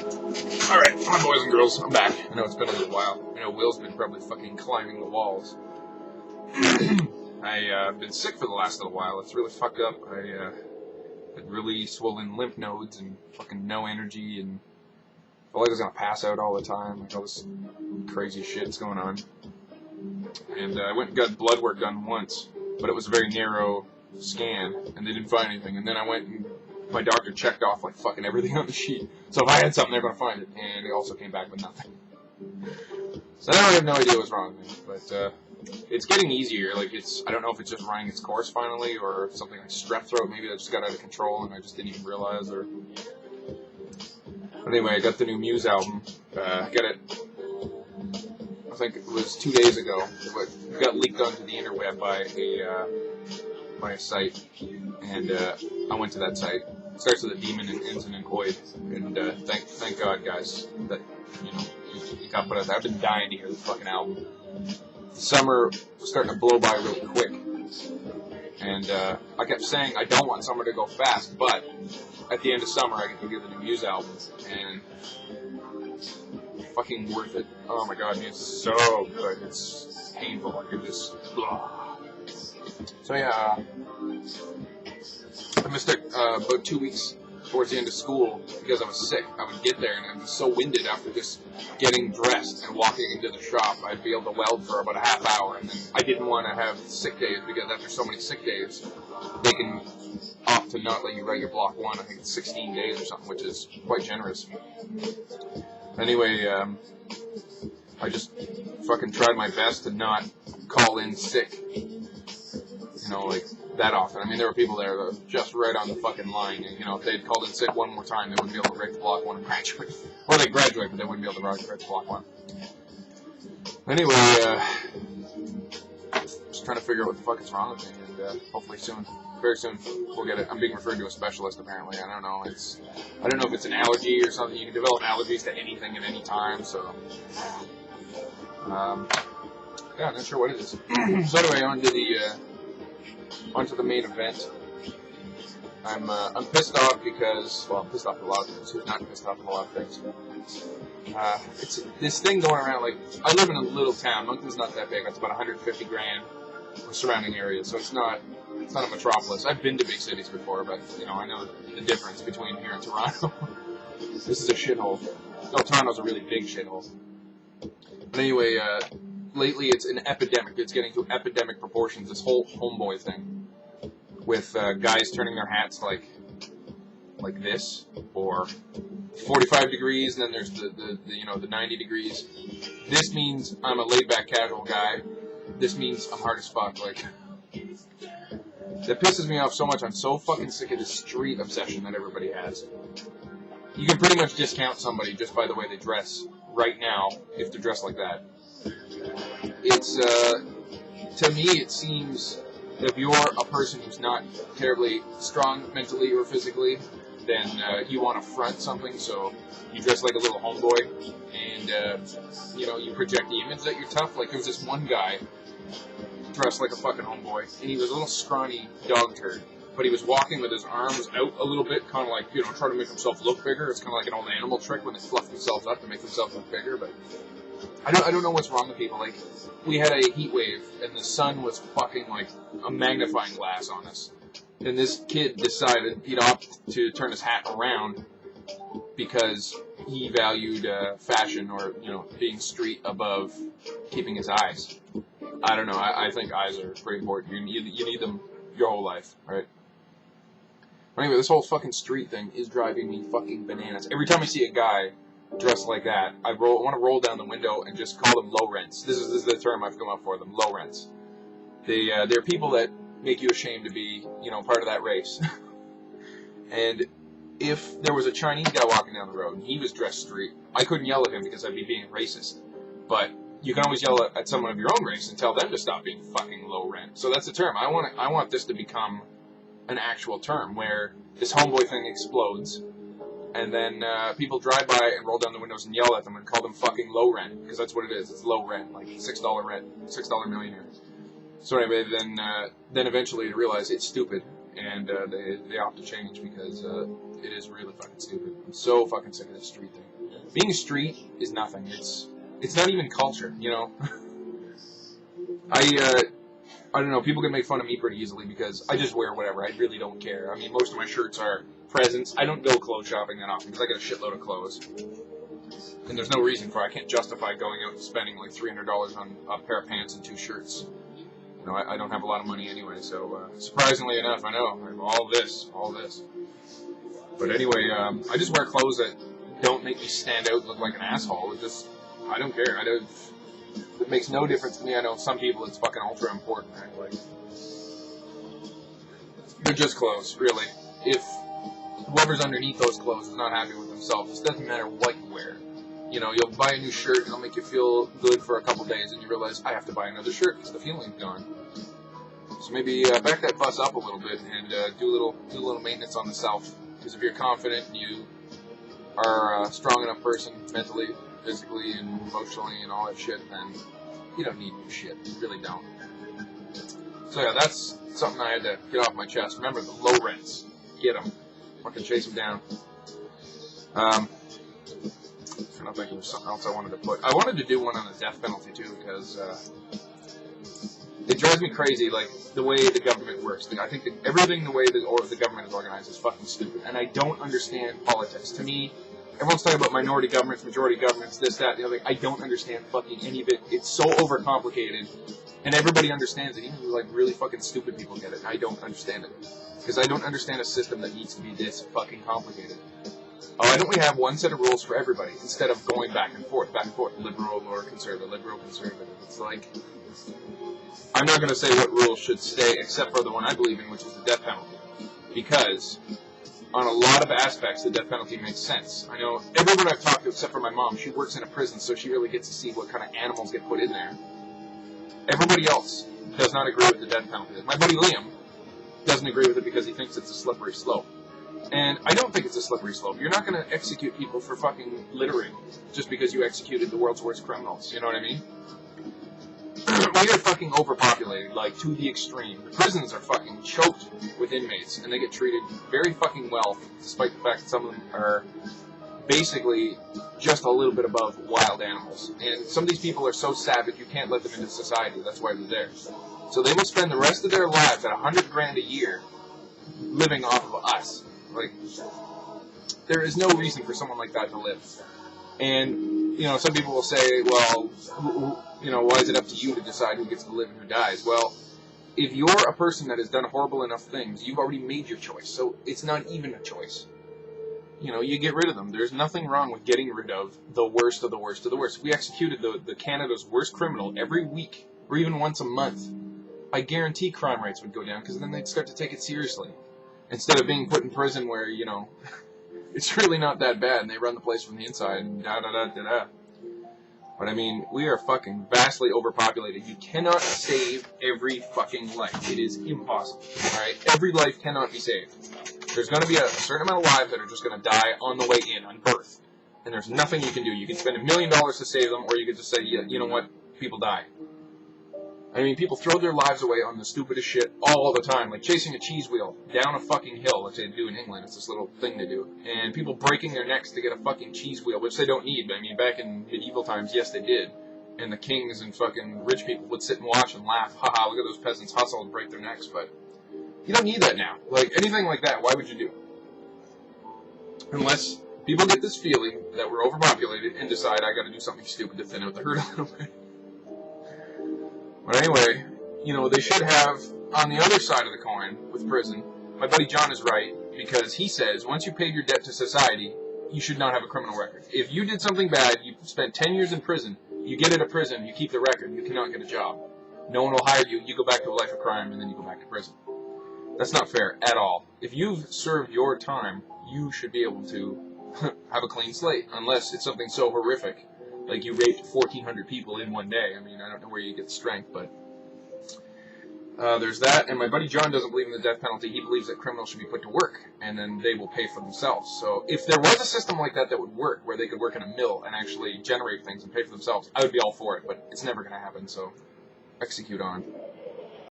Alright, my boys and girls, I'm back. I know it's been a little while. I know Will's been probably fucking climbing the walls. I've been sick for the last little while. It's really fucked up. I had really swollen lymph nodes and fucking no energy, and I felt like I was gonna pass out all the time. Like all this crazy shit's going on. And I went and got blood work done once, but it was a very narrow scan, and they didn't find anything. And then I went and my doctor checked off like fucking everything on the sheet. So if I had something, they're gonna find it. And it also came back with nothing. So now I have no idea what's wrong with me, but it's getting easier. Like I don't know if it's just running its course finally, or something like strep throat. Maybe that just got out of control and I just didn't even realize. Or but anyway, I got the new Muse album. I got it. I think it was 2 days ago. It got leaked onto the interweb by a site, and I went to that site. It starts with a demon and ends in an oid, and thank God, guys, that you got put out there. I've been dying to hear this fucking album. The summer was starting to blow by really quick, and I kept saying I don't want summer to go fast, but at the end of summer I get to hear the new Muse album, and fucking worth it. Oh my God, it's so good. It's painful. I could just. Blah. So yeah, I missed about 2 weeks towards the end of school because I was sick. I would get there and I'd be so winded after just getting dressed and walking into the shop. I'd be able to weld for about a half hour, and then I didn't want to have sick days because after so many sick days, they can opt to not let you write your block one. I think it's 16 days or something, which is quite generous. Anyway, I just fucking tried my best to not call in sick, like that often. I mean, there were people there that were just right on the fucking line. And, if they'd called in sick one more time, they wouldn't be able to write the block one and graduate. Or they graduate, but they wouldn't be able to write the block one. Anyway, just trying to figure out what the fuck is wrong with me, and hopefully soon, very soon, we'll get it. I'm being referred to a specialist, apparently. I don't know. I don't know if it's an allergy or something. You can develop allergies to anything at any time, so. Yeah, I'm not sure what it is. So anyway, onto the main event. I'm pissed off because, well, I'm pissed off at a lot of things. Who's not pissed off at a lot of things? It's this thing going around, like, I live in a little town. Moncton's not that big. It's about 150 grand with surrounding areas, so it's not a metropolis. I've been to big cities before, but, I know the difference between here and Toronto. This is a shithole. Oh, Toronto's a really big shithole. But anyway, lately it's an epidemic. It's getting to epidemic proportions, this whole homeboy thing. With guys turning their hats like this, or 45 degrees, and then there's the 90 degrees. This means I'm a laid-back casual guy. This means I'm hard as fuck. Like, that pisses me off so much. I'm so fucking sick of this street obsession that everybody has. You can pretty much discount somebody just by the way they dress right now if they're dressed like that. It's to me it seems if you're a person who's not terribly strong mentally or physically, then you want to front something, so you dress like a little homeboy, and you project the image that you're tough. Like, there was this one guy dressed like a fucking homeboy, and he was a little scrawny dog turd, but he was walking with his arms out a little bit, kind of like, trying to make himself look bigger. It's kind of like an old animal trick when they fluff themselves up to make themselves look bigger, but I don't know what's wrong with people. Like, we had a heat wave, and the sun was fucking like a magnifying glass on us. And this kid decided he'd opt to turn his hat around because he valued fashion or, being street above keeping his eyes. I don't know. I think eyes are pretty important. You need them your whole life, right? But anyway, this whole fucking street thing is driving me fucking bananas. Every time I see a guy dressed like that, I want to roll down the window and just call them lowrents. This is the term I've come up for them, lowrents. They're people that make you ashamed to be, part of that race. And if there was a Chinese guy walking down the road and he was dressed street, I couldn't yell at him because I'd be being racist. But you can always yell at someone of your own race and tell them to stop being fucking low rent. So that's the term. I want this to become an actual term where this homeboy thing explodes. And then people drive by and roll down the windows and yell at them and call them fucking low rent, because that's what it is. It's low rent, like $6 rent, $6 millionaire. So anyway, then eventually they realize it's stupid, and they opt to change because it is really fucking stupid. I'm so fucking sick of this street thing. being street is nothing. It's not even culture, you know. I don't know, people can make fun of me pretty easily because I just wear whatever. I really don't care. I mean, most of my shirts are presents. I don't go clothes shopping that often because I get a shitload of clothes. And there's no reason for it. I can't justify going out and spending like $300 on a pair of pants and 2 shirts. You know, I don't have a lot of money anyway, so surprisingly enough, I know, I have all this. But anyway, I just wear clothes that don't make me stand out and look like an asshole. I don't care. It makes no difference to me. I know some people it's fucking ultra important. Right? Like, they're just clothes, really. If whoever's underneath those clothes is not happy with themselves, it doesn't matter what you wear. You know, you'll buy a new shirt and it'll make you feel good for a couple days, and you realize, I have to buy another shirt because the feeling's gone. So maybe back that bus up a little bit and do a little maintenance on the self. Because if you're confident and you are a strong enough person mentally, physically, and emotionally, and all that shit, then you don't need new shit. You really don't. So yeah, that's something I had to get off my chest. Remember the lowrents. Get them. Fucking chase them down. I don't think there was something else I wanted to put. I wanted to do one on the death penalty too, because it drives me crazy, like, the way the government works. I think that everything the way the government is organized is fucking stupid. And I don't understand politics. To me, everyone's talking about minority governments, majority governments, this, that, the other. I don't understand fucking any of it. It's so overcomplicated. And everybody understands it. Even, like, really fucking stupid people get it. I don't understand it. Because I don't understand a system that needs to be this fucking complicated. Why don't we have one set of rules for everybody instead of going back and forth, liberal or conservative, liberal, conservative. It's like, I'm not going to say what rules should stay except for the one I believe in, which is the death penalty. Because on a lot of aspects, the death penalty makes sense. I know everyone I've talked to, except for my mom, she works in a prison, so she really gets to see what kind of animals get put in there. Everybody else does not agree with the death penalty. My buddy Liam doesn't agree with it because he thinks it's a slippery slope. And I don't think it's a slippery slope. You're not going to execute people for fucking littering just because you executed the world's worst criminals. You know what I mean? We are fucking overpopulated, like, to the extreme. The prisons are fucking choked with inmates, and they get treated very fucking well, despite the fact that some of them are basically just a little bit above wild animals. And some of these people are so savage, you can't let them into society. That's why they're there. So they will spend the rest of their lives at $100,000 a year living off of us. Like, there is no reason for someone like that to live. And, you know, some people will say, well, you know, why is it up to you to decide who gets to live and who dies? Well, if you're a person that has done horrible enough things, you've already made your choice. So it's not even a choice. You know, you get rid of them. There's nothing wrong with getting rid of the worst of the worst of the worst. If we executed the Canada's worst criminal every week, or even once a month, I guarantee crime rates would go down, because then they'd start to take it seriously. Instead of being put in prison where, you know, it's really not that bad, and they run the place from the inside, and da-da-da-da-da. But, I mean, we are fucking vastly overpopulated. You cannot save every fucking life. It is impossible, alright? Every life cannot be saved. There's going to be a certain amount of lives that are just going to die on the way in, on birth. And there's nothing you can do. You can spend $1 million to save them, or you could just say, yeah, you know what, people die. I mean, people throw their lives away on the stupidest shit all the time, like chasing a cheese wheel down a fucking hill, which they do in England. It's this little thing they do. And people breaking their necks to get a fucking cheese wheel, which they don't need. But I mean, back in medieval times, yes, they did. And the kings and fucking rich people would sit and watch and laugh. Haha, look at those peasants hustle and break their necks. But you don't need that now. Like, anything like that, why would you do? Unless people get this feeling that we're overpopulated and decide I gotta do something stupid to thin out the herd a little bit. But anyway, you know, they should have, on the other side of the coin, with prison, my buddy John is right, because he says, once you paid your debt to society, you should not have a criminal record. If you did something bad, you spent 10 years in prison, you get out of prison, you keep the record, you cannot get a job. No one will hire you, you go back to a life of crime, and then you go back to prison. That's not fair at all. If you've served your time, you should be able to have a clean slate, unless it's something so horrific. Like you raped 1,400 people in one day. I mean, I don't know where you get the strength, but there's that. And my buddy John doesn't believe in the death penalty. He believes that criminals should be put to work, and then they will pay for themselves. So if there was a system like that that would work, where they could work in a mill and actually generate things and pay for themselves, I would be all for it. But it's never going to happen, so execute on.